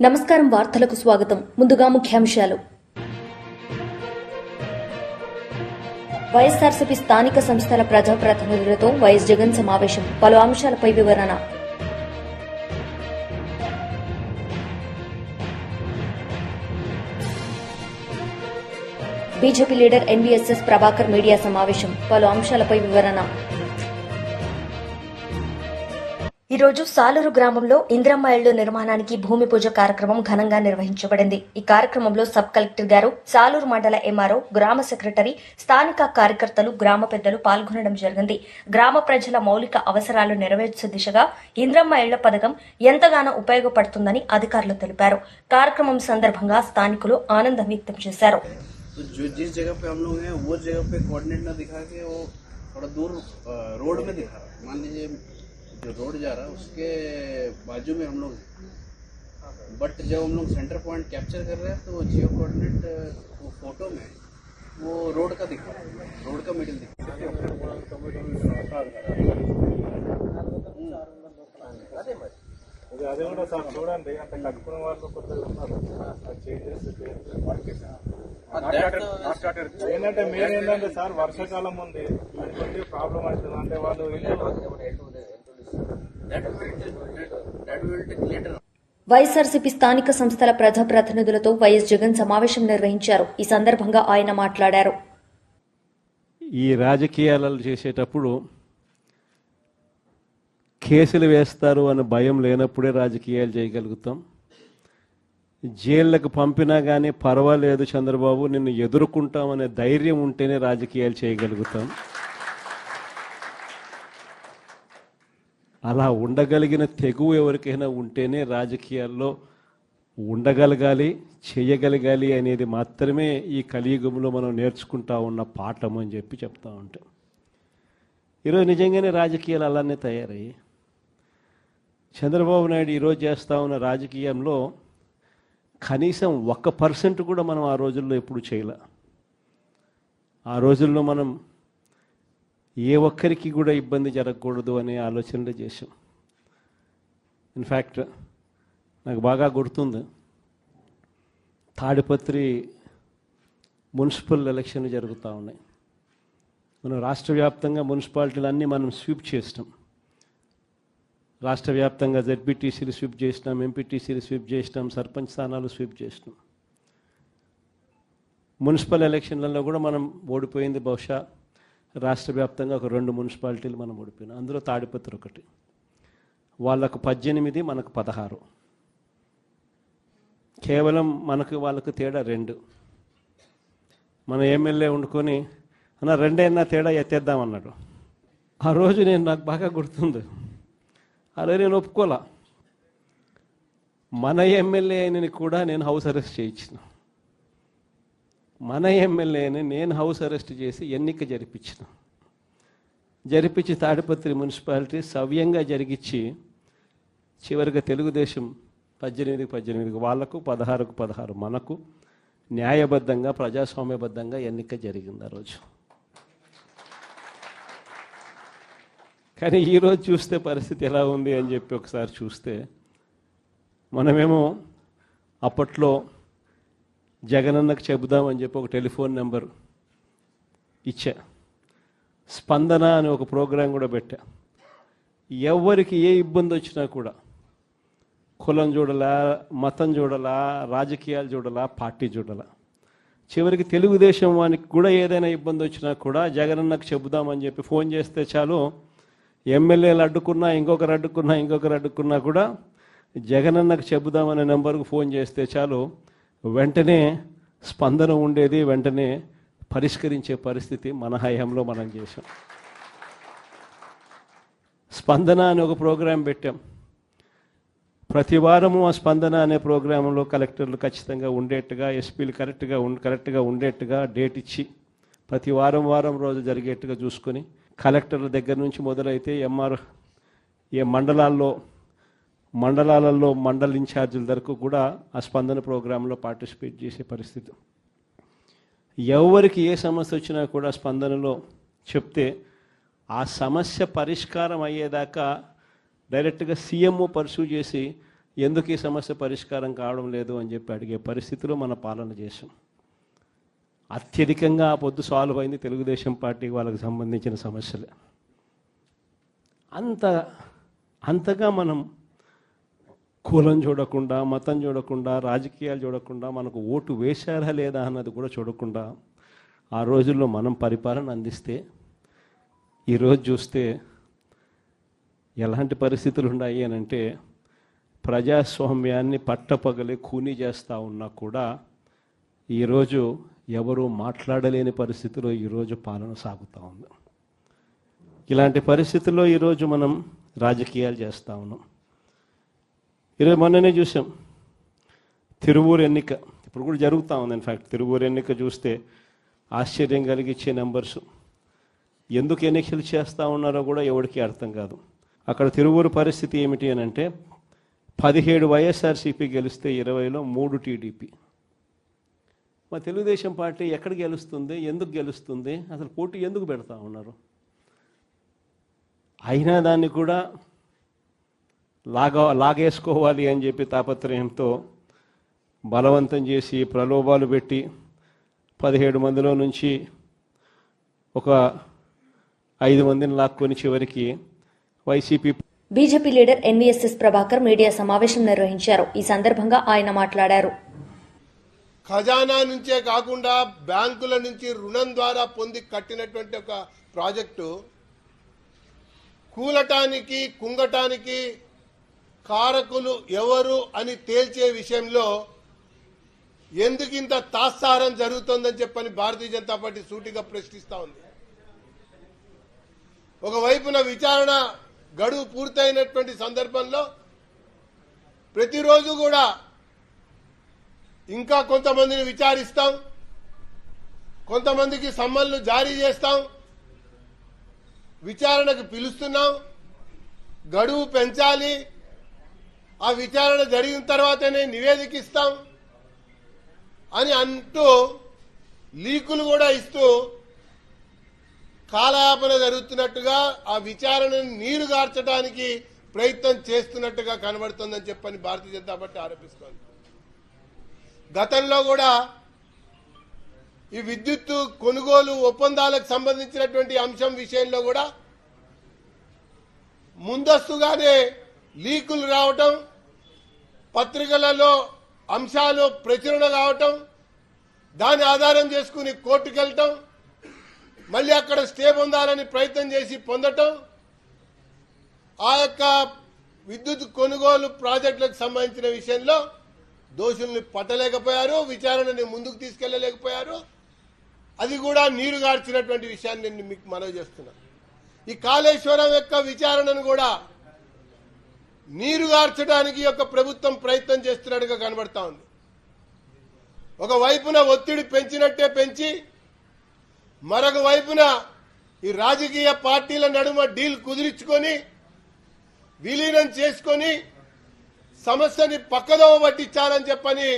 నమస్కారం, వార్తలకు స్వాగతం. ముందుగా ముఖ్యాంశాలు. వైఎస్ఆర్సీపీ స్థానిక సంస్థల ప్రజాప్రతినిధులతో వైఎస్ జగన్ సమావేశం. పలు అంశాలపై వివరణ. BJP leader NVSS Prabhakar media సమావేశం. పలు అంశాలపై వివరణ. ఈ రోజు సాలూరు గ్రామంలో ఇందిరమ్మ ఇళ్ల నిర్మాణానికి భూమి పూజ కార్యక్రమం ఘనంగా నిర్వహించబడింది. ఈ కార్యక్రమంలో సబ్ కలెక్టర్ గారు, సాలూరు మండల ఎంఆర్ఓ, గ్రామ సెక్రటరీ, స్థానిక కార్యకర్తలు, గ్రామ పెద్దలు పాల్గొనడం జరిగింది. గ్రామ ప్రజల మౌలిక అవసరాలు నెరవేర్చే దిశగా ఇందిరమ్మ ఇళ్ల పథకం ఎంతగానో ఉపయోగపడుతుందని అధికారులు తెలిపారు. కార్యక్రమం సందర్భంగా స్థానికులు ఆనందం వ్యక్తం చేశారు. जो रोड जा रहा है उसके बाजू में हम लोग, बट जब हम लोग सेंटर पॉइंट कैप्चर कर रहे हैं तो जियो कोऑर्डिनेट वो फोटो में वो रोड का दिखा रहा है, रोड का मिडिल दिखा रहा అదే కూడా సార్ చూడండి, అంటే కట్టుకున్న వాళ్ళు కొత్తగా ఉన్నారు. ఏంటంటే మెయిన్ ఏంటంటే సార్ వర్షాకాలం ఉంది, అది ప్రాబ్లం అవుతుంది. అంటే వాళ్ళు వైఎస్ఆర్సీపీ స్థానిక సంస్థల ప్రజాప్రతినిధులతో వైఎస్ జగన్ సమావేశం నిర్వహించారు. ఈ సందర్భంగా ఆయన మాట్లాడారు. ఈ రాజకీయాలు చేసేటప్పుడు కేసులు వేస్తారు అనే భయం లేనప్పుడే రాజకీయాలు చేయగలుగుతాం. జైళ్లకు పంపినా కానీ పర్వాలేదు చంద్రబాబు, నిన్ను ఎదుర్కొంటామనే ధైర్యం ఉంటేనే రాజకీయాలు చేయగలుగుతాం. అలా ఉండగలిగిన తెగువ ఎవరికైనా ఉంటేనే రాజకీయాల్లో ఉండగలగాలి, చేయగలగాలి అనేది మాత్రమే ఈ కలియుగంలో మనం నేర్చుకుంటా ఉన్న పాఠం అని చెప్పి చెప్తా ఉంటాం. ఈరోజు నిజంగానే రాజకీయాలు అలానే తయారయ్యి, చంద్రబాబు నాయుడు ఈరోజు చేస్తూ ఉన్న రాజకీయంలో కనీసం 1% కూడా మనం ఆ రోజుల్లో ఎప్పుడు చేయలే. ఆ రోజుల్లో మనం ఏ ఒక్కరికి కూడా ఇబ్బంది జరగకూడదు అనే ఆలోచనలు చేశాం. ఇన్ఫ్యాక్ట్ నాకు బాగా గుర్తుంది, తాడిపత్రి మున్సిపల్ ఎలక్షన్లు జరుగుతూ ఉన్నాయి. మనం రాష్ట్ర వ్యాప్తంగా మున్సిపాలిటీలు అన్నీ మనం స్వీప్ చేసినాం. రాష్ట్ర వ్యాప్తంగా జెడ్పీటీసీలు స్వీప్ చేసినాం, ఎంపీటీసీలు స్వీప్ చేసినాం, సర్పంచ్ స్థానాలు స్వీప్ చేసినాం. మున్సిపల్ ఎలక్షన్లలో కూడా మనం ఓడిపోయింది బహుశా రాష్ట్ర వ్యాప్తంగా ఒక 2 మున్సిపాలిటీలు మనం ఓడిపోయినాం. అందులో తాడిపత్రి ఒకటి. వాళ్ళకు 18, మనకు 16. కేవలం వాళ్ళకు తేడా 2. మన ఎమ్మెల్యే వండుకొని అన్న 2 తేడా ఎత్తేద్దామన్నాడు. ఆ రోజు నాకు బాగా గుర్తుంది, అలా నేను ఒప్పుకోలా. మన ఎమ్మెల్యేని కూడా నేను హౌస్ అరెస్ట్ చేయించిన, మన ఎమ్మెల్యేని నేను హౌస్ అరెస్ట్ చేసి ఎన్నిక జరిపించి తాడిపత్రి మున్సిపాలిటీ సవ్యంగా జరిగించి చివరిగా తెలుగుదేశం 18 వాళ్లకు, 16 మనకు న్యాయబద్ధంగా, ప్రజాస్వామ్యబద్ధంగా ఎన్నిక జరిగింది ఆ రోజు. కానీ ఈరోజు చూస్తే పరిస్థితి ఎలా ఉంది అని చెప్పి ఒకసారి చూస్తే, మనమేమో అప్పట్లో జగనన్నకు చెబుదామని చెప్పి ఒక టెలిఫోన్ నెంబర్ ఇచ్చా, స్పందన అని ఒక ప్రోగ్రాం కూడా పెట్టా. ఎవరికి ఏ ఇబ్బంది వచ్చినా కూడా, కులం చూడలా, మతం చూడలా, రాజకీయాలు చూడలా, పార్టీ చూడలా, చివరికి తెలుగుదేశం వానికి కూడా ఏదైనా ఇబ్బంది వచ్చినా కూడా జగనన్నకు చెబుదామని చెప్పి ఫోన్ చేస్తే చాలు, ఎమ్మెల్యేలు అడ్డుకున్నా, ఇంకొకరు అడ్డుకున్నా కూడా జగనన్నకు చెబుదామనే నెంబర్కు ఫోన్ చేస్తే చాలు, వెంటనే స్పందన ఉండేది, వెంటనే పరిష్కరించే పరిస్థితి మన హయాంలో మనం చేసాం. స్పందన అనే ఒక ప్రోగ్రాం పెట్టాం. ప్రతి వారము ఆ స్పందన అనే ప్రోగ్రాంలో కలెక్టర్లు ఖచ్చితంగా ఉండేట్టుగా, ఎస్పీలు కరెక్ట్గా ఉండేట్టుగా డేట్ ఇచ్చి ప్రతి వారం రోజు జరిగేట్టుగా చూసుకొని, కలెక్టర్ల దగ్గర నుంచి మొదలైతే మండలాలలో మండల ఇన్ఛార్జీల వరకు కూడా ఆ స్పందన ప్రోగ్రాంలో పార్టిసిపేట్ చేసే పరిస్థితి. ఎవరికి ఏ సమస్య వచ్చినా కూడా స్పందనలో చెప్తే ఆ సమస్య పరిష్కారం అయ్యేదాకా డైరెక్ట్గా సీఎంఓ పర్సూ చేసి ఎందుకు ఈ సమస్య పరిష్కారం కావడం లేదు అని చెప్పి అడిగే పరిస్థితిలో మన పాలన చేశాం. అత్యధికంగా ఆ పొద్దు సాల్వ్ అయింది తెలుగుదేశం పార్టీ వాళ్ళకి సంబంధించిన సమస్యలే. అంతగా మనం కులం చూడకుండా, మతం చూడకుండా, రాజకీయాలు చూడకుండా, మనకు ఓటు వేశారా లేదా అన్నది కూడా చూడకుండా ఆ రోజుల్లో మనం పరిపాలన అందిస్తే ఈరోజు చూస్తే ఎలాంటి పరిస్థితులు ఉన్నాయి అని అంటే, ప్రజాస్వామ్యాన్ని పట్టపగలే ఖూనీ చేస్తూ ఉన్నా కూడా ఈరోజు ఎవరు మాట్లాడలేని పరిస్థితిలో ఈరోజు పాలన సాగుతూ ఉంది. ఇలాంటి పరిస్థితుల్లో ఈరోజు మనం రాజకీయాలు చేస్తూ ఉన్నాం. ఈరోజు మొన్ననే చూసాం తిరువూరు ఎన్నిక, ఇప్పుడు కూడా జరుగుతూ ఉంది. ఇన్ఫ్యాక్ట్ తిరువూరు ఎన్నిక చూస్తే ఆశ్చర్యం కలిగించే నెంబర్స్. ఎందుకు ఎన్నికలు చేస్తూ ఉన్నారో కూడా ఎవరికి అర్థం కాదు. అక్కడ తిరువూరు పరిస్థితి ఏమిటి అని అంటే 17 వైఎస్ఆర్సీపీ గెలిస్తే 20లో 3 టీడీపీ. మా తెలుగుదేశం పార్టీ ఎక్కడ గెలుస్తుంది, ఎందుకు గెలుస్తుంది, అసలు పోటీ ఎందుకు పెడతా ఉన్నారు? అయినా దాన్ని కూడా లాగేసుకోవాలి అని చెప్పి తాపత్రయంతో బలవంతం చేసి ప్రలోభాలు పెట్టి 17 మందిలో నుంచి ఒక 5 మందిని లాక్కొని చివరికి YCP BJP leader NVSS Prabhakar media సమావేశం నిర్వహించారు. ఈ సందర్భంగా ఆయన మాట్లాడారు. ఖజానా నుంచే కాకుండా బ్యాంకుల నుంచి రుణం ద్వారా పొంది కట్టినటువంటి ఒక ప్రాజెక్టు కూలటానికి, కుంగటానికి కారకులు ఎవరు అని తేల్చే విషయంలో ఎందుకింత తాత్సారం జరుగుతోందని చెప్పని భారతీయ జనతా పార్టీ సూటిగా ప్రశ్నిస్తా ఉంది. ఒకవైపున విచారణ గడువు పూర్తయినటువంటి సందర్భంలో ప్రతిరోజు కూడా ఇంకా కొంతమందిని విచారిస్తాం, కొంతమందికి సమ్మన్లు జారీ చేస్తాం, విచారణకు పిలుస్తున్నాం, గడువు పెంచాలి, ఆ విచారణ జరిగిన తర్వాతనే నివేదిక ఇస్తాం అని అంటూ లీకులు కూడా ఇస్తూ కాలయాపన జరుగుతున్నట్టుగా ఆ విచారణను నీరుగార్చడానికి ప్రయత్నం చేస్తున్నట్టుగా కనబడుతోందని చెప్పని భారతీయ జనతా పార్టీ ఆరోపిస్తోంది. గతంలో కూడా ఈ విద్యుత్ కొనుగోలు ఒప్పందాలకు సంబంధించినటువంటి అంశం విషయంలో కూడా ముందస్తుగానే లీకులు రావటం, పత్రికలలో అంశాలు ప్రచురణ కావటం, దాన్ని ఆధారం చేసుకుని కోర్టుకు వెళ్ళటం, మళ్ళీ అక్కడ స్టే పొందాలని ప్రయత్నం చేసి పొందటం, ఆ యొక్క విద్యుత్ కొనుగోలు ప్రాజెక్టులకు సంబంధించిన విషయంలో దోషుల్ని పట్టలేకపోయారు, విచారణని ముందుకు తీసుకెళ్లలేకపోయారు. అది కూడా నీరుగార్చినటువంటి విషయాన్ని నేను మీకు మనవి చేస్తున్నా. ఈ కాళేశ్వరం యొక్క విచారణను కూడా నీరుగార్చడానికి యొక్క ప్రభుత్వం ప్రయత్నం చేస్తున్నట్టుగా కనబడతా ఉంది. ఒకవైపున ఒత్తిడి పెంచినట్టే పెంచి, మరొక వైపున ఈ రాజకీయ పార్టీల నడుమ డీల్ కుదిరించుకొని విలీనం చేసుకొని సమస్యని పక్కదోవ పట్టించాలని చెప్పని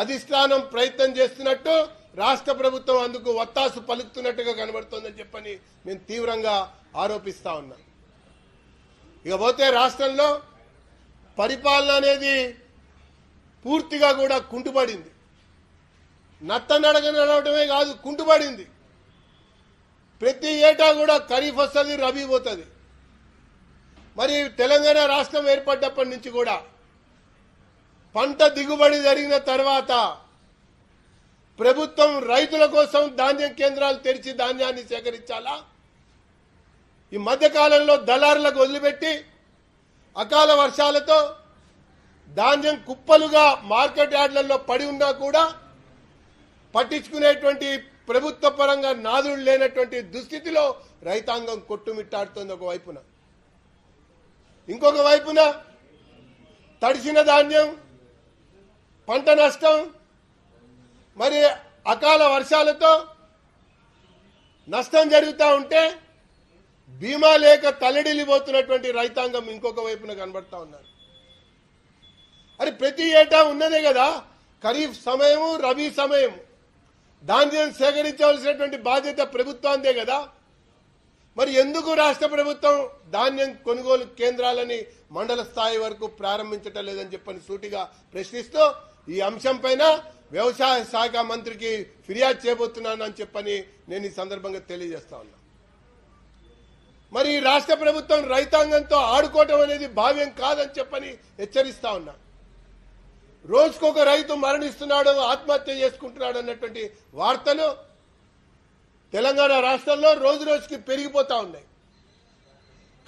అధిష్టానం ప్రయత్నం చేస్తున్నట్టు, రాష్ట్ర ప్రభుత్వం అందుకు వత్తాసు పలుకుతున్నట్టుగా కనబడుతోందని చెప్పని మేము తీవ్రంగా ఆరోపిస్తా ఉన్నాం. ఇకపోతే రాష్ట్రంలో పరిపాలన అనేది పూర్తిగా కూడా కుంటుపడింది. నత్తనడక నడవటమే కాదు, కుంటుపడింది. ప్రతి ఏటా కూడా ఖరీఫ్ వస్తుంది, రబీ పోతుంది. మరి తెలంగాణ రాష్ట్రం ఏర్పడ్డప్పటి నుంచి కూడా పంట దిగుబడి జరిగిన తర్వాత ప్రభుత్వం రైతుల కోసం ధాన్యం కేంద్రాలు తెరిచి ధాన్యాన్ని సేకరించాలా? ఈ మధ్యకాలంలో దళారులకు వదిలిపెట్టి అకాల వర్షాలతో ధాన్యం కుప్పలుగా మార్కెట్ యార్డ్లలో పడి ఉన్నా కూడా పట్టించుకునేటువంటి ప్రభుత్వ పరంగా నాదుడు లేనటువంటి దుస్థితిలో రైతాంగం కొట్టుమిట్టాడుతోంది ఒకవైపున. ఇంకొక వైపున తడిసిన ధాన్యం, పంట నష్టం, మరి అకాల వర్షాలతో నష్టం జరుగుతూ ఉంటే బీమా లేక తల్లడిల్లిపోతున్నటువంటి రైతాంగం ఇంకొక వైపున కనబడతా ఉన్నారు. అది ప్రతి ఏటా ఉన్నదే కదా, ఖరీఫ్ సమయము, రబీ సమయం ధాన్యం సేకరించవలసినటువంటి బాధ్యత ప్రభుత్వాందే కదా. మరి ఎందుకు రాష్ట్ర ప్రభుత్వం ధాన్యం కొనుగోలు కేంద్రాలని మండల స్థాయి వరకు ప్రారంభించటం లేదని చెప్పని సూటిగా ప్రశ్నిస్తూ ఈ అంశం పైన వ్యవసాయ శాఖ మంత్రికి ఫిర్యాదు చేయబోతున్నానని చెప్పని నేను ఈ సందర్భంగా తెలియజేస్తా ఉన్నా. మరి రాష్ట్ర ప్రభుత్వం రైతాంగంతో ఆడుకోవటం అనేది భావ్యం కాదని చెప్పని హెచ్చరిస్తా ఉన్నా. రోజుకొక రైతు మరణిస్తున్నాడు, ఆత్మహత్య చేసుకుంటున్నాడు అన్నటువంటి వార్తలు తెలంగాణ రాష్ట్రంలో రోజు రోజుకి పెరిగిపోతా ఉన్నాయి.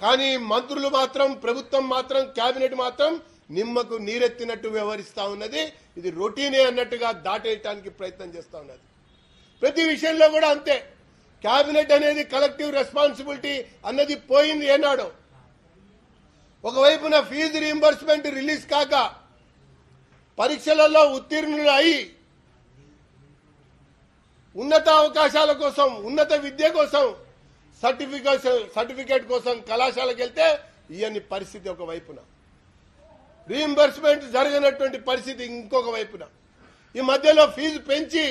కానీ మంత్రులు మాత్రం, ప్రభుత్వం మాత్రం, కేబినెట్ మాత్రం నిమ్మకు నీరెత్తినట్టు వ్యవహరిస్తా ఉన్నది. ఇది రొటీనే అన్నట్టుగా దాటేయటానికి ప్రయత్నం చేస్తా ఉన్నది. ప్రతి విషయంలో కూడా అంతే. కేబినెట్ అనేది కలెక్టివ్ రెస్పాన్సిబిలిటీ అన్నది పోయింది ఏనాడో. ఒకవైపున ఫీజు రీయింబర్స్మెంట్ రిలీజ్ కాక పరీక్షలలో ఉత్తీర్ణులు అయి ఉన్నత అవకాశాల కోసం, ఉన్నత విద్య కోసం, సర్టిఫికేట్ కోసం కళాశాలకు వెళ్తే ఇవన్నీ పరిస్థితి ఒక వైపున, రీయింబర్స్మెంట్ జరగనటువంటి పరిస్థితి ఇంకొక వైపున, ఈ మధ్యలో ఫీజు పెంచి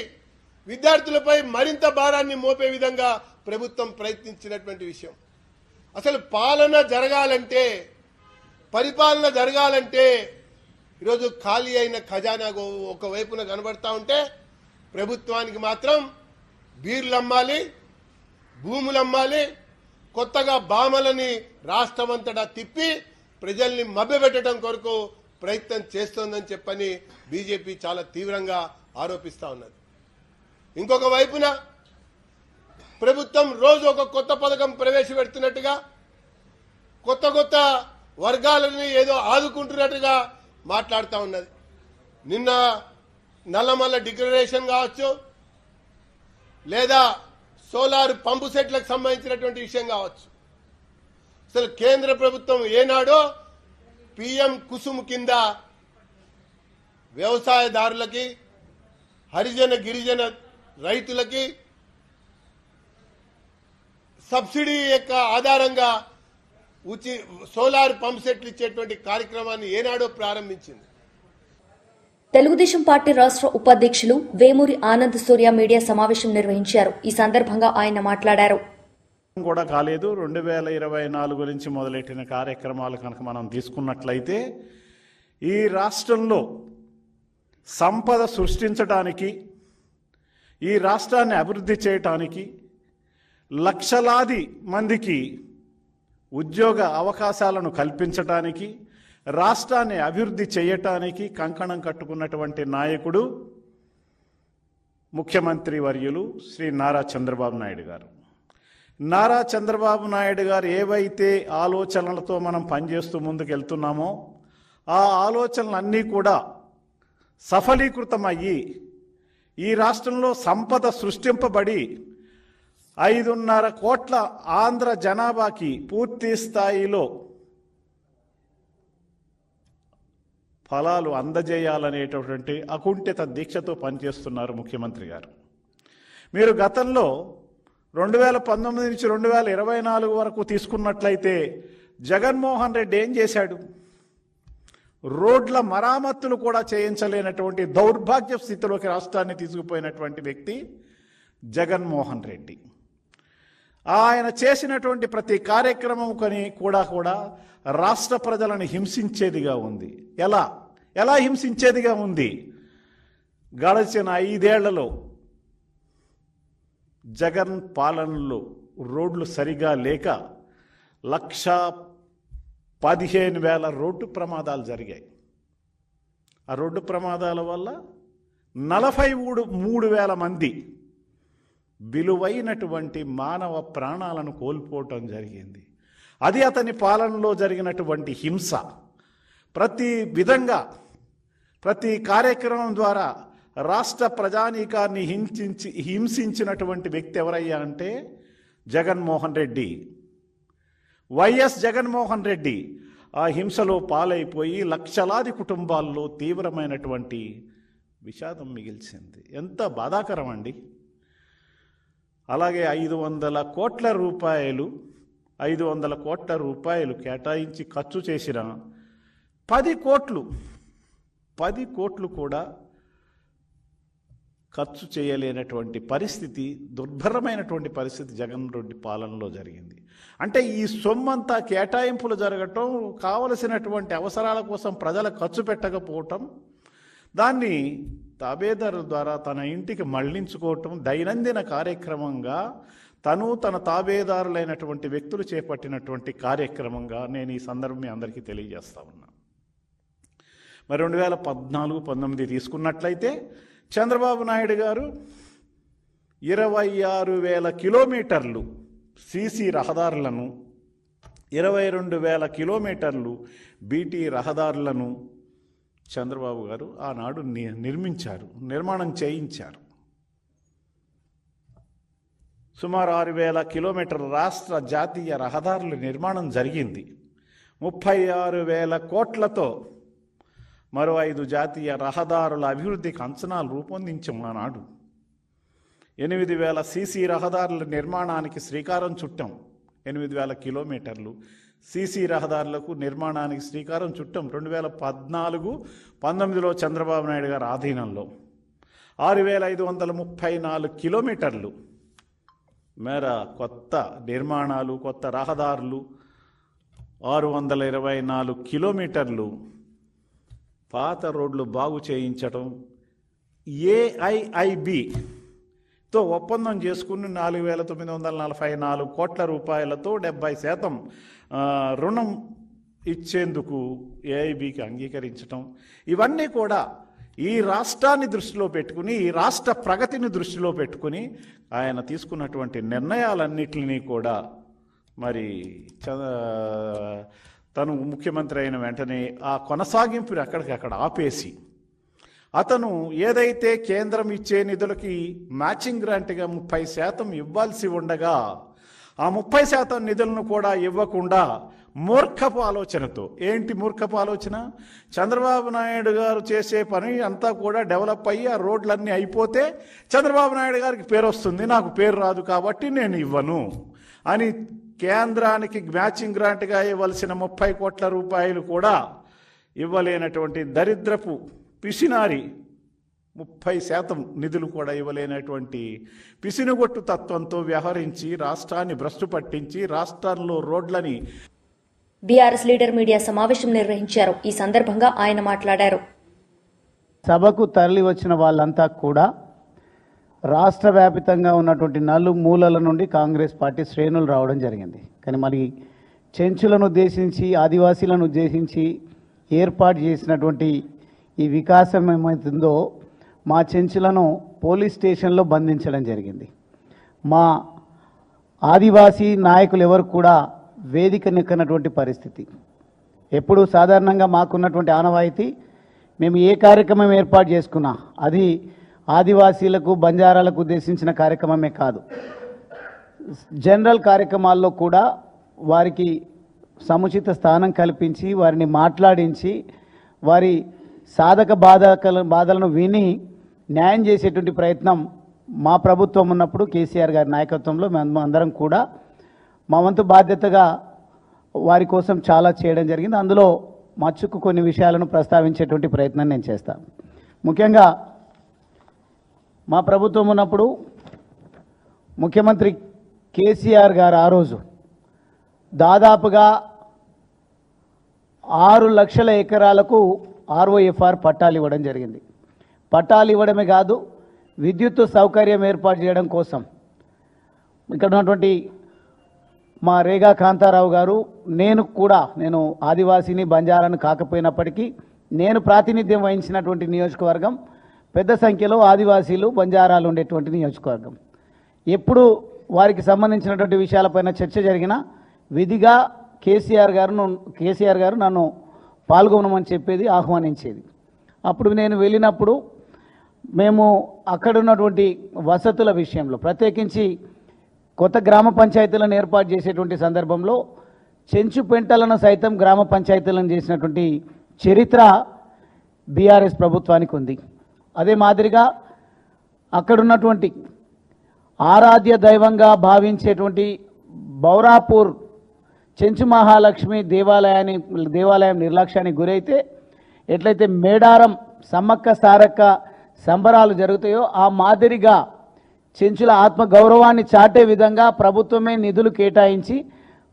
విద్యార్థులపై మరింత భారాన్ని మోపే విధంగా ప్రభుత్వం ప్రయత్నించినటువంటి విషయం. అసలు పాలన జరగాలంటే, పరిపాలన జరగాలంటే ఈరోజు ఖాళీ అయిన ఖజానా ఒకవైపున కనబడతా ఉంటే ప్రభుత్వానికి మాత్రం బీర్లు అమ్మాలి, భూములు అమ్మాలి, కొత్తగా బామలని రాష్ట్రమంతటా తిప్పి ప్రజల్ని మభ్యపెట్టడం కొరకు ప్రయత్నం చేస్తోందని చెప్పని బీజేపీ చాలా తీవ్రంగా ఆరోపిస్తా ఉన్నది. ఇంకొక వైపున ప్రభుత్వం రోజు ఒక కొత్త పథకం ప్రవేశపెడుతున్నట్టుగా, కొత్త కొత్త వర్గాలని ఏదో ఆదుకుంటున్నట్టుగా మాట్లాడుతూ ఉన్నది. నిన్న నల్లమల్ల డిక్లరేషన్ కావచ్చు, లేదా సోలార్ పంపు సెట్లకు సంబంధించినటువంటి విషయం కావచ్చు. అసలు కేంద్ర ప్రభుత్వం ఏనాడో పిఎం కుసుమ్ కింద వ్యవసాయదారులకి, హరిజన గిరిజన రైతులకి సబ్సిడీ యొక్క ఆధారంగా సోలార్ పంప్ సెట్లు ఇచ్చేటువంటి కార్యక్రమాన్ని ఏనాడో ప్రారంభించింది. తెలుగుదేశం పార్టీ రాష్ట్ర ఉపాధ్యక్షులు వేమూరి ఆనంద్ సూర్య మీడియా సమావేశం నిర్వహించారు. ఈ సందర్భంగా ఆయన మాట్లాడారు. కూడా కాలేదు. 2024 నుంచి మొదలెట్టిన కార్యక్రమాలు కనుక మనం తీసుకున్నట్లయితే ఈ రాష్ట్రంలో సంపద సృష్టించడానికి, ఈ రాష్ట్రాన్ని అభివృద్ధి చేయటానికి, లక్షలాది మందికి ఉద్యోగ అవకాశాలను కల్పించటానికి, రాష్ట్రాన్ని అభివృద్ధి చేయటానికి కంకణం కట్టుకున్నటువంటి నాయకుడు ముఖ్యమంత్రి వర్యులు శ్రీ నారా చంద్రబాబు నాయుడు గారు. నారా చంద్రబాబు నాయుడు గారు ఏవైతే ఆలోచనలతో మనం పనిచేస్తూ ముందుకెళ్తున్నామో ఆ ఆలోచనలన్నీ కూడా సఫలీకృతమయ్యి ఈ రాష్ట్రంలో సంపద సృష్టింపబడి 5.5 కోట్ల ఆంధ్ర జనాభాకి పూర్తి స్థాయిలో ఫలాలు అందజేయాలనేటటువంటి అకుంఠిత దీక్షతో పనిచేస్తున్నారు ముఖ్యమంత్రి గారు. మీరు గతంలో 2019 నుంచి 2024 వరకు తీసుకున్నట్లయితే జగన్మోహన్ రెడ్డి ఏం చేశాడు? రోడ్ల మరామత్తులు కూడా చేయించలేనటువంటి దౌర్భాగ్య స్థితిలోకి రాష్ట్రాన్ని తీసుకుపోయినటువంటి వ్యక్తి జగన్మోహన్ రెడ్డి. ఆయన చేసినటువంటి ప్రతి కార్యక్రమం కూడా రాష్ట్ర ప్రజలను హింసించేదిగా ఉంది. ఎలా హింసించేదిగా ఉంది? గడిచిన 5 ఏళ్లలో జగన్ పాలనలో రోడ్లు సరిగా లేక 1,15,000 రోడ్డు ప్రమాదాలు జరిగాయి. ఆ రోడ్డు ప్రమాదాల వల్ల 43,000 మంది విలువైనటువంటి మానవ ప్రాణాలను కోల్పోవటం జరిగింది. అది అతని పాలనలో జరిగినటువంటి హింస. ప్రతి విధంగా, ప్రతి కార్యక్రమం ద్వారా రాష్ట్ర ప్రజానీకాన్ని హింసించినటువంటి వ్యక్తి ఎవరయ్యా అంటే జగన్మోహన్ రెడ్డి. వైఎస్ జగన్మోహన్ రెడ్డి ఆ హింసలో పాలైపోయి లక్షలాది కుటుంబాల్లో తీవ్రమైనటువంటి విషాదం మిగిల్చింది. ఎంత బాధాకరం అండి. అలాగే 500 కోట్ల రూపాయలు కేటాయించి ఖర్చు చేసిన 10 కోట్లు కూడా ఖర్చు చేయలేనటువంటి పరిస్థితి, దుర్భరమైనటువంటి పరిస్థితి జగన్ రెడ్డి పాలనలో జరిగింది. అంటే ఈ సొమ్మంతా కేటాయింపులు జరగటం, కావలసినటువంటి అవసరాల కోసం ప్రజల ఖర్చు పెట్టకపోవటం, దాన్ని తాబేదారుల ద్వారా తన ఇంటికి మళ్లించుకోవటం దైనందిన కార్యక్రమంగా తను తన తాబేదారులైనటువంటి వ్యక్తులు చేపట్టినటువంటి కార్యక్రమంగా నేను ఈ సందర్భం అందరికీ తెలియజేస్తా ఉన్నా. మరి 2014-19 తీసుకున్నట్లయితే చంద్రబాబు నాయుడు గారు 26,000 కిలోమీటర్లు సీసీ రహదారులను, 22,000 కిలోమీటర్లు బీటీ రహదారులను చంద్రబాబు గారు ఆనాడు నిర్మాణం చేయించారు. సుమారు 6,000 కిలోమీటర్ల రాష్ట్ర జాతీయ రహదారుల నిర్మాణం జరిగింది. 36,000 కోట్లతో మరో 5 జాతీయ రహదారుల అభివృద్ధికి అంచనాలు రూపొందించాం ఆనాడు. 8,000 సీసీ రహదారుల నిర్మాణానికి శ్రీకారం చుట్టాం. 8,000 కిలోమీటర్లు సీసీ రహదారులకు నిర్మాణానికి శ్రీకారం చుట్టాం 2014-19లో చంద్రబాబు నాయుడు గారి ఆధీనంలో. 6,534 కిలోమీటర్లు మేర కొత్త నిర్మాణాలు, కొత్త రహదారులు, 624 కిలోమీటర్లు పాత రోడ్లు బాగు చేయించడం, ఏఐఐబితో ఒప్పందం చేసుకుని 4,944 కోట్ల రూపాయలతో 70% రుణం ఇచ్చేందుకు ఏఐబికి అంగీకరించటం, ఇవన్నీ కూడా ఈ రాష్ట్రాన్ని దృష్టిలో పెట్టుకుని, ఈ రాష్ట్ర ప్రగతిని దృష్టిలో పెట్టుకుని ఆయన తీసుకున్నటువంటి నిర్ణయాలన్నిటినీ కూడా మరి తను ముఖ్యమంత్రి అయిన వెంటనే ఆ కొనసాగింపుని అక్కడికక్కడ ఆపేసి, అతను ఏదైతే కేంద్రం ఇచ్చే నిధులకి మ్యాచింగ్ గ్రాంట్గా 30% ఇవ్వాల్సి ఉండగా ఆ 30% నిధులను కూడా ఇవ్వకుండా మూర్ఖపు ఆలోచనతో, ఏంటి మూర్ఖపు ఆలోచన? చంద్రబాబు నాయుడు గారు చేసే పని అంతా కూడా డెవలప్ అయ్యి ఆ రోడ్లన్నీ అయిపోతే చంద్రబాబు నాయుడు గారికి పేరు వస్తుంది, నాకు పేరు రాదు కాబట్టి నేను ఇవ్వను అని కేంద్రానికి మ్యాచింగ్ గ్రాంట్గా ఇవ్వాల్సిన 30 కోట్ల రూపాయలు కూడా ఇవ్వలేనటువంటి దరిద్రపు పిసినారి, 30% నిధులు కూడా ఇవ్వలేనటువంటి పిసినుగొట్టు తత్వంతో వ్యవహరించి రాష్ట్రాన్ని భ్రష్టు పట్టించి రాష్ట్రాల్లో రోడ్లని. బీఆర్ఎస్ లీడర్ మీడియా సమావేశం నిర్వహించారు. ఈ సందర్భంగా ఆయన మాట్లాడారు. సభకు తరలి వచ్చిన వాళ్ళంతా కూడా రాష్ట్ర వ్యాపితంగా ఉన్నటువంటి నలుమూలల నుండి కాంగ్రెస్ పార్టీ శ్రేణులు రావడం జరిగింది. కానీ మరి చెంచులను ఉద్దేశించి, ఆదివాసీలను ఉద్దేశించి ఏర్పాటు చేసినటువంటి ఈ వికాసం ఏమవుతుందో మా చెంచులను పోలీస్ స్టేషన్లో బంధించడం జరిగింది. మా ఆదివాసీ నాయకులు ఎవరు కూడా వేదిక నెక్కనటువంటి పరిస్థితి. ఎప్పుడు సాధారణంగా మాకున్నటువంటి ఆనవాయితీ, మేము ఏ కార్యక్రమం ఏర్పాటు చేసుకున్నా అది ఆదివాసీలకు, బంజారాలకు ఉద్దేశించిన కార్యక్రమమే కాదు, జనరల్ కార్యక్రమాల్లో కూడా వారికి సముచిత స్థానం కల్పించి, వారిని మాట్లాడించి, వారి సాధక బాధలను విని న్యాయం చేసేటువంటి ప్రయత్నం మా ప్రభుత్వం ఉన్నప్పుడు కేసీఆర్ గారి నాయకత్వంలో మేము అందరం కూడా మా వంతు బాధ్యతగా వారి కోసం చాలా చేయడం జరిగింది. అందులో మచ్చుకు కొన్ని విషయాలను ప్రస్తావించేటువంటి ప్రయత్నం నేను చేస్తాను. ముఖ్యంగా మా ప్రభుత్వం ఉన్నప్పుడు ముఖ్యమంత్రి కేసీఆర్ గారు ఆ రోజు దాదాపుగా 6 లక్షల ఎకరాలకు ROFR పట్టాలు ఇవ్వడం జరిగింది. పట్టాలు ఇవ్వడమే కాదు, విద్యుత్ సౌకర్యం ఏర్పాటు చేయడం కోసం ఇక్కడ ఉన్నటువంటి మా రేగా కాంతారావు గారు, నేను ఆదివాసీని, బంజారాను కాకపోయినప్పటికీ నేను ప్రాతినిధ్యం వహించినటువంటి నియోజకవర్గం పెద్ద సంఖ్యలో ఆదివాసీలు, బంజారాలు ఉండేటువంటి నియోజకవర్గం. ఎప్పుడు వారికి సంబంధించినటువంటి విషయాలపైన చర్చ జరిగినా విధిగా కేసీఆర్ గారు నన్ను పాల్గొనమని చెప్పేది, ఆహ్వానించేది. అప్పుడు నేను వెళ్ళినప్పుడు మేము అక్కడ ఉన్నటువంటి వసతుల విషయంలో, ప్రత్యేకించి కొత్త గ్రామ పంచాయతీలను ఏర్పాటు చేసేటువంటి సందర్భంలో చెంచు పెంటలను సైతం గ్రామ పంచాయతీలను చేసినటువంటి చరిత్ర బీఆర్ఎస్ ప్రభుత్వానికి ఉంది. అదే మాదిరిగా అక్కడున్నటువంటి ఆరాధ్య దైవంగా భావించేటువంటి బౌరాపూర్ చెంచు మహాలక్ష్మి దేవాలయం నిర్లక్ష్యానికి గురైతే, ఎట్లయితే మేడారం సమ్మక్క సారక్క సంబరాలు జరుగుతాయో ఆ మాదిరిగా చెంచుల ఆత్మ గౌరవాన్ని చాటే విధంగా ప్రభుత్వమే నిధులు కేటాయించి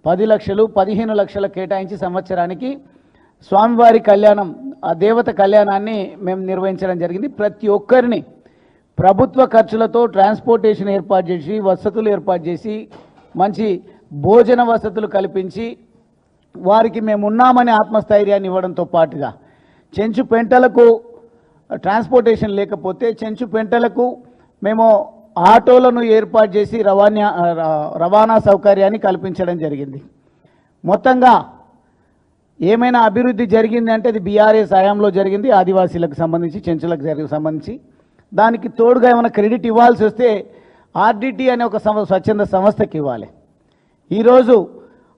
10 లక్షలు 15 లక్షలు కేటాయించి సంవత్సరానికి స్వామివారి కళ్యాణం, ఆ దేవత కళ్యాణాన్ని మేము నిర్వహించడం జరిగింది. ప్రతి ఒక్కరిని ప్రభుత్వ ఖర్చులతో ట్రాన్స్పోర్టేషన్ ఏర్పాటు చేసి, వసతులు ఏర్పాటు చేసి, మంచి భోజన వసతులు కల్పించి వారికి మేము ఉన్నామని ఆత్మస్థైర్యాన్ని ఇవ్వడంతో పాటుగా చెంచు పెంటలకు ట్రాన్స్పోర్టేషన్ లేకపోతే చెంచు పెంటలకు మేము ఆటోలను ఏర్పాటు చేసి రవాణా సౌకర్యాన్ని కల్పించడం జరిగింది. మొత్తంగా ఏమైనా అభివృద్ధి జరిగింది అంటే అది బీఆర్ఎస్ హయాంలో జరిగింది, ఆదివాసీలకు సంబంధించి, చెంచులకు సంబంధించి. దానికి తోడుగా ఏమైనా క్రెడిట్ ఇవ్వాల్సి వస్తే ఆర్డిటి అనే ఒక స్వచ్ఛంద సంస్థకి ఇవ్వాలి. ఈరోజు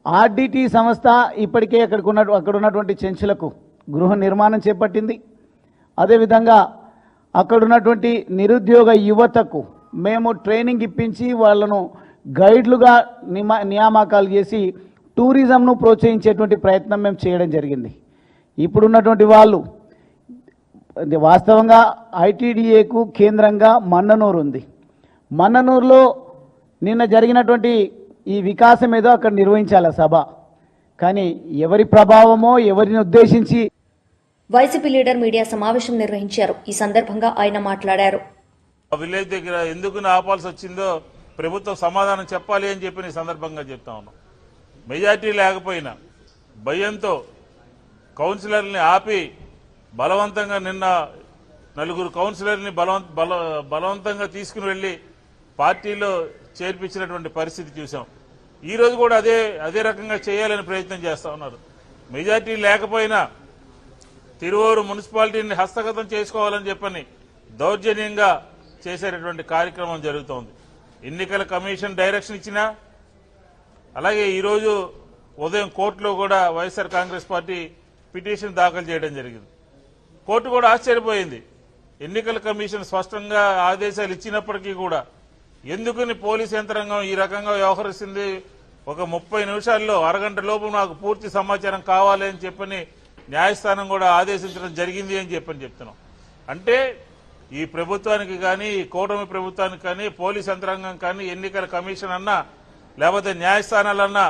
ఆర్డిటి సంస్థ ఇప్పటికే అక్కడ ఉన్నటువంటి చెంచులకు గృహ నిర్మాణం చేపట్టింది. అదేవిధంగా అక్కడ ఉన్నటువంటి నిరుద్యోగ యువతకు మేము ట్రైనింగ్ ఇప్పించి వాళ్ళను గైడ్లుగా నియామకాలు చేసి టూరిజంను ప్రోత్సహించేటువంటి ప్రయత్నం మేము చేయడం జరిగింది. ఇప్పుడున్నటువంటి వాళ్ళు వాస్తవంగా ఐటీడీఏకు కేంద్రంగా మన్ననూరు ఉంది. మన్ననూరులో నిన్న జరిగినటువంటి ఈ వికాసం ఏదో అక్కడ నిర్వహించాలి సభ, కానీ ఎవరి ప్రభావమో ఎవరిని ఉద్దేశించి వైసీపీ లీడర్ మీడియా సమావేశం నిర్వహించారు. ఈ సందర్భంగా ఆయన మాట్లాడారు. విలేజ్ దగ్గర ఎందుకు ఆపాల్సి వచ్చిందో ప్రభుత్వం సమాధానం చెప్పాలి అని చెప్పి ఈ సందర్భంగా చెప్తా ఉన్నాం. మెజార్టీ లేకపోయినా భయంతో కౌన్సిలర్ని ఆపి బలవంతంగా నిన్న 4 కౌన్సిలర్ని బలవంతంగా తీసుకుని వెళ్లి పార్టీలో చేర్పించినటువంటి పరిస్థితి చూసాం. ఈ రోజు కూడా అదే రకంగా చేయాలని ప్రయత్నం చేస్తా ఉన్నారు. మెజార్టీ లేకపోయినా తిరువూరు మున్సిపాలిటీని హస్తగతం చేసుకోవాలని చెప్పని దౌర్జన్యంగా చేసేటటువంటి కార్యక్రమం జరుగుతోంది. ఎన్నికల కమిషన్ డైరెక్షన్ ఇచ్చినా, అలాగే ఈరోజు ఉదయం కోర్టులో కూడా వైఎస్ఆర్ కాంగ్రెస్ పార్టీ పిటిషన్ దాఖలు చేయడం జరిగింది. కోర్టు కూడా ఆశ్చర్యపోయింది. ఎన్నికల కమిషన్ స్పష్టంగా ఆదేశాలు ఇచ్చినప్పటికీ కూడా ఎందుకని పోలీస్ యంత్రాంగం ఈ రకంగా వ్యవహరిస్తుంది, ఒక 30 నిమిషాల్లో అరగంట లోపు నాకు పూర్తి సమాచారం కావాలి అని చెప్పని న్యాయస్థానం కూడా ఆదేశించడం జరిగింది అని చెప్తున్నాం. అంటే ఈ ప్రభుత్వానికి కానీ, ఈ కూటమి ప్రభుత్వానికి కానీ, పోలీస్ యంత్రాంగం కానీ, ఎన్నికల కమిషన్ అన్నా లేకపోతే న్యాయస్థానాలన్నా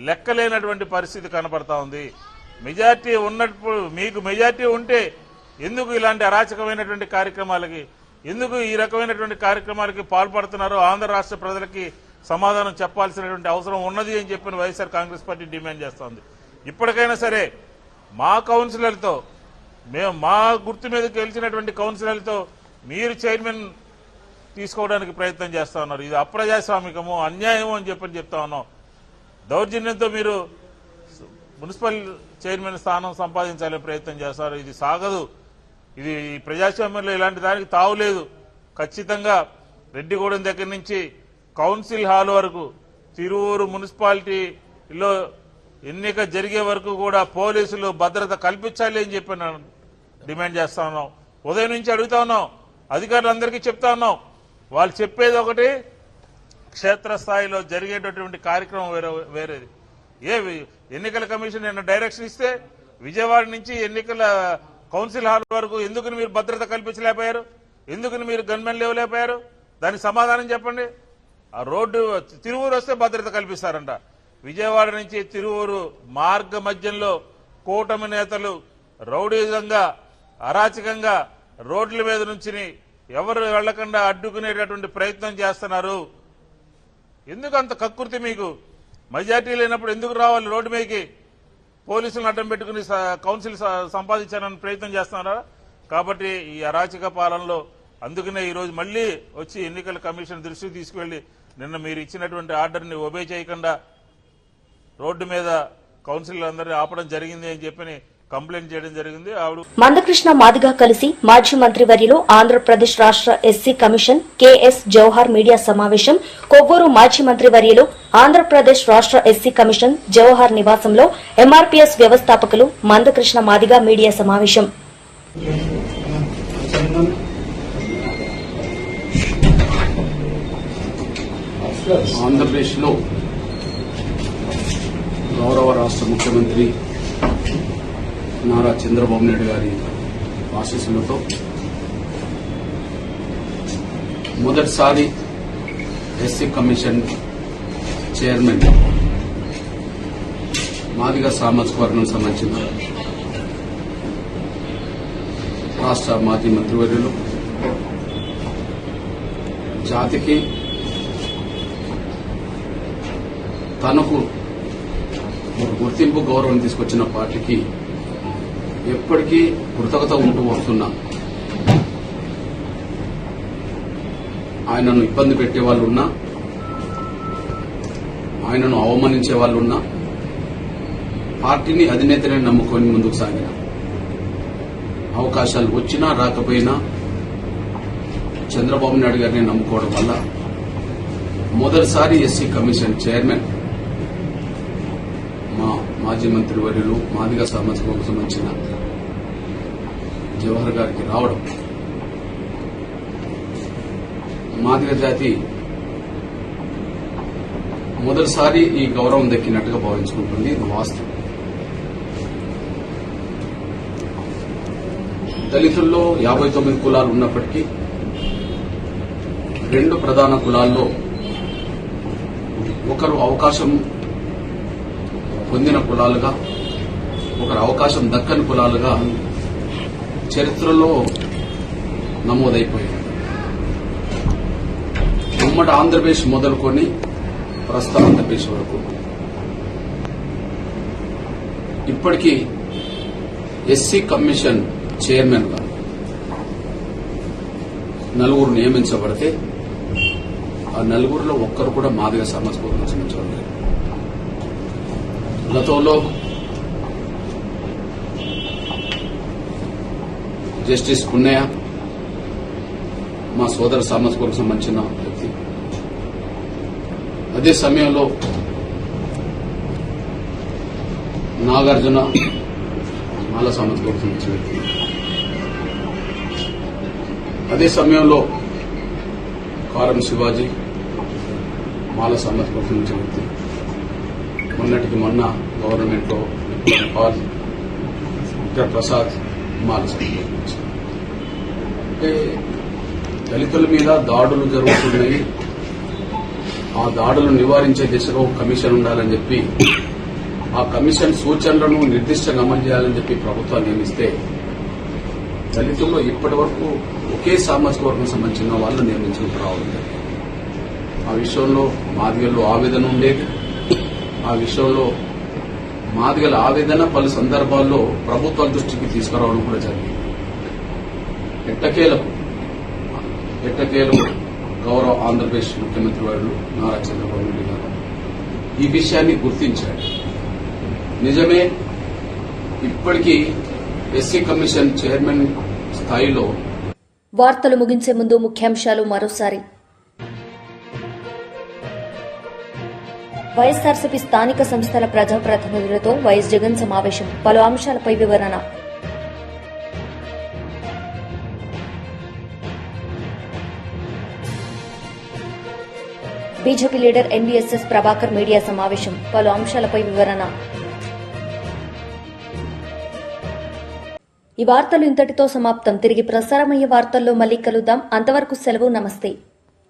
లెక్కలేనటువంటి పరిస్థితి కనపడతా ఉంది. మెజార్టీ ఉన్నప్పుడు, మీకు మెజార్టీ ఉంటే ఎందుకు ఇలాంటి అరాచకమైనటువంటి కార్యక్రమాలకి, ఎందుకు ఈ రకమైనటువంటి కార్యక్రమాలకి పాల్పడుతున్నారో ఆంధ్ర రాష్ట్ర ప్రజలకి సమాధానం చెప్పాల్సినటువంటి అవసరం ఉన్నది అని చెప్పిన వైఎస్ఆర్ కాంగ్రెస్ పార్టీ డిమాండ్ చేస్తోంది. ఇప్పటికైనా సరే మా కౌన్సిలర్తో, మేము మా గుర్తు మీద గెలిచినటువంటి కౌన్సిలర్తో మీరు చైర్మన్ తీసుకోవడానికి ప్రయత్నం చేస్తా ఉన్నారు. ఇది అప్రజాస్వామికము, అన్యాయము అని చెప్తా ఉన్నాం. దౌర్జన్యంతో మీరు మున్సిపల్ చైర్మన్ స్థానం సంపాదించాలని ప్రయత్నం చేస్తారు. ఇది సాగదు. ఇది ప్రజాస్వామ్యంలో ఇలాంటి దానికి తావులేదు. ఖచ్చితంగా రెడ్డిగూడెం దగ్గర నుంచి కౌన్సిల్ హాల్ వరకు తిరువూరు మున్సిపాలిటీలో ఎన్నిక జరిగే వరకు కూడా పోలీసులు భద్రత కల్పించాలి అని చెప్పి డిమాండ్ చేస్తా ఉన్నాం. ఉదయం నుంచి అడుగుతా ఉన్నాం, అధికారులందరికీ చెప్తా ఉన్నాం. వాళ్ళు చెప్పేది ఒకటి, క్షేత్రస్థాయిలో జరిగేటటువంటి కార్యక్రమం వేరేది. ఎన్నికల కమిషన్ నిన్న డైరెక్షన్ ఇస్తే విజయవాడ నుంచి ఎన్నికల కౌన్సిల్ హాల్ వరకు ఎందుకని మీరు భద్రత కల్పించలేకపోయారు, ఎందుకని మీరు గన్మెన్ లేవలేకపోయారు, దానికి సమాధానం చెప్పండి. ఆ రోడ్డు తిరువూరు వస్తే భద్రత కల్పిస్తారంట. విజయవాడ నుంచి తిరువూరు మార్గ మధ్యంలో కూటమి నేతలు రౌడీజంగా, అరాచకంగా రోడ్ల మీద నుంచి ఎవరు వెళ్లకుండా అడ్డుకునేటటువంటి ప్రయత్నం చేస్తున్నారు. ఎందుకు అంత కక్కుర్తి మీకు? మెజార్టీ లేనప్పుడు ఎందుకు రావాలి రోడ్డు మీదకి? పోలీసులను అడ్డం పెట్టుకుని కౌన్సిల్ సంపాదించాలని ప్రయత్నం చేస్తున్నారా? కాబట్టి ఈ అరాచక పాలనలో అందుకనే ఈరోజు మళ్లీ వచ్చి ఎన్నికల కమిషన్ దృష్టికి తీసుకువెళ్లి నిన్న మీరు ఇచ్చినటువంటి ఆర్డర్ని ఒబే చేయకుండా రోడ్డు మీద కౌన్సిల్ అందరినీ ఆపడం జరిగింది అని చెప్పి కంప్లైంట్ చేయడం జరిగింది. మందకృష్ణ మాదిగ కలిసి మాజీ మంత్రి వర్యులు ఆంధ్రప్రదేశ్ రాష్ట్ర SC commission K S Jawahar media సమావేశం. కొవ్వూరు మాజీ మంత్రి వర్యులు ఆంధ్రప్రదేశ్ రాష్ట్ర ఎస్సీ కమిషన్ జవహర్ నివాసంలో ఎంఆర్పీఎస్ వ్యవస్థాపకులు మందకృష్ణ మాదిగ మీడియా సమావేశం. ఆంధ్రప్రదేశ్లో గౌరవ రాష్ట్ర ముఖ్యమంత్రి నారా చంద్రబాబు నాయుడు గారి ఆశీస్సులతో మొదటిసారి ఎస్సీ కమిషన్ చైర్మన్ మాదిగ సామాజిక వర్గం సంబంధించిన రాష్ట్ర మాజీ మంత్రివర్యులు, జాతికి తనకు గుర్తింపు గౌరవం తీసుకొచ్చిన పార్టీకి ఎప్పటికీ కృతజ్ఞత ఉంటూ వస్తున్నా. ఆయనను ఇబ్బంది పెట్టే వాళ్ళు ఉన్నా, ఆయనను అవమానించే వాళ్ళు ఉన్నా, పార్టీని అధినేతనే నమ్ముకొని ముందుకు సాగిన. అవకాశాలు వచ్చినా రాకపోయినా చంద్రబాబు నాయుడు గారిని నమ్ముకోవడం వల్ల మొదటిసారి ఎస్సీ కమిషన్ చైర్మన్ మా మాజీ మంత్రివర్యులు మాదిగ సామాజిక వర్గం సంబంధించిన జవహర్ గారికి రావడం మాదిగ జాతి మొదటిసారి ఈ గౌరవం దక్కినట్టుగా భావించుకుంటుంది. ఇది వాస్తవం. దళితుల్లో 59 కులాలు ఉన్నప్పటికీ 2 ప్రధాన కులాల్లో ఒకరు అవకాశం పొందిన కులాలుగా, ఒకరు అవకాశం దక్కని కులాలుగా చరిత్రలో నమోదైపోయాయి. ఉమ్మడి ఆంధ్రప్రదేశ్ మొదలుకొని ప్రస్తుత ఆంధ్రప్రదేశ్ వరకు ఇప్పటికీ ఎస్సీ కమిషన్ చైర్మన్ గా 4 నియమించబడితే ఆ 4లో ఒక్కరు కూడా మాదిగ సామాజిక వర్గం సంబంధించిన గతంలో జస్టిస్ పున్నయ్య మా సోదర సామాజిక వర్గం సంబంధించిన వ్యక్తి. అదే సమయంలో నాగార్జున మాల సామాజిక వర్గం సంబంధించిన వ్యక్తి. అదే సమయంలో కారం శివాజీ మాల సామాజిక వర్గం సంబంధించిన వ్యక్తి. మొన్నటికి మొన్న గవర్నమెంట్ లో పాల్ డాక్టర్ ప్రసాద్ మాల సామాజిక వర్గం. అంటే దళితుల మీద దాడులు జరుగుతున్నాయి, ఆ దాడులు నివారించే దిశగా ఒక కమిషన్ ఉండాలని చెప్పి, ఆ కమిషన్ సూచనలను నిర్దిష్టంగా అమలు చేయాలని చెప్పి ప్రభుత్వాలు నియమిస్తే దళితుల్లో ఇప్పటి వరకు ఒకే సామాజిక వర్గం సంబంధించిన వాళ్ళు నియమించుకుంటూ రావడం జరిగింది. ఆ విషయంలో మాదిగల్లో ఆవేదన ఉండేది. ఆ విషయంలో మాదిగల ఆవేదన పలు సందర్భాల్లో ప్రభుత్వాల దృష్టికి తీసుకురావడం కూడా జరిగింది. ఎట్టకేలకు గౌరవ ఆంధ్రప్రదేశ్ ముఖ్యమంత్రి వారు నారా చంద్రబాబు నాయుడు గారు ఈ విషయాన్ని గుర్తించారు. నిజమే, ఇప్పటికీ ఎస్సీ కమిషన్ చైర్మన్ స్థాయిలో. వార్తలు ముగించే ముందు ముఖ్యాంశాలు మరోసారి. వైఎస్ఆర్సీపీ స్థానిక సంస్థల ప్రజాప్రతినిధులతో వైఎస్ జగన్ సమావేశం, పలు అంశాలపై వివరణ. BJP leader NVSS Prabhakar media సమావేశం, పలు అంశాలపై వివరణ. ఈ వార్తలు ఇంతటితో సమాప్తం. తిరిగి ప్రసారమయ్యే వార్తల్లో మళ్లీ కలుద్దాం. అంతవరకు సెలవు. నమస్తే.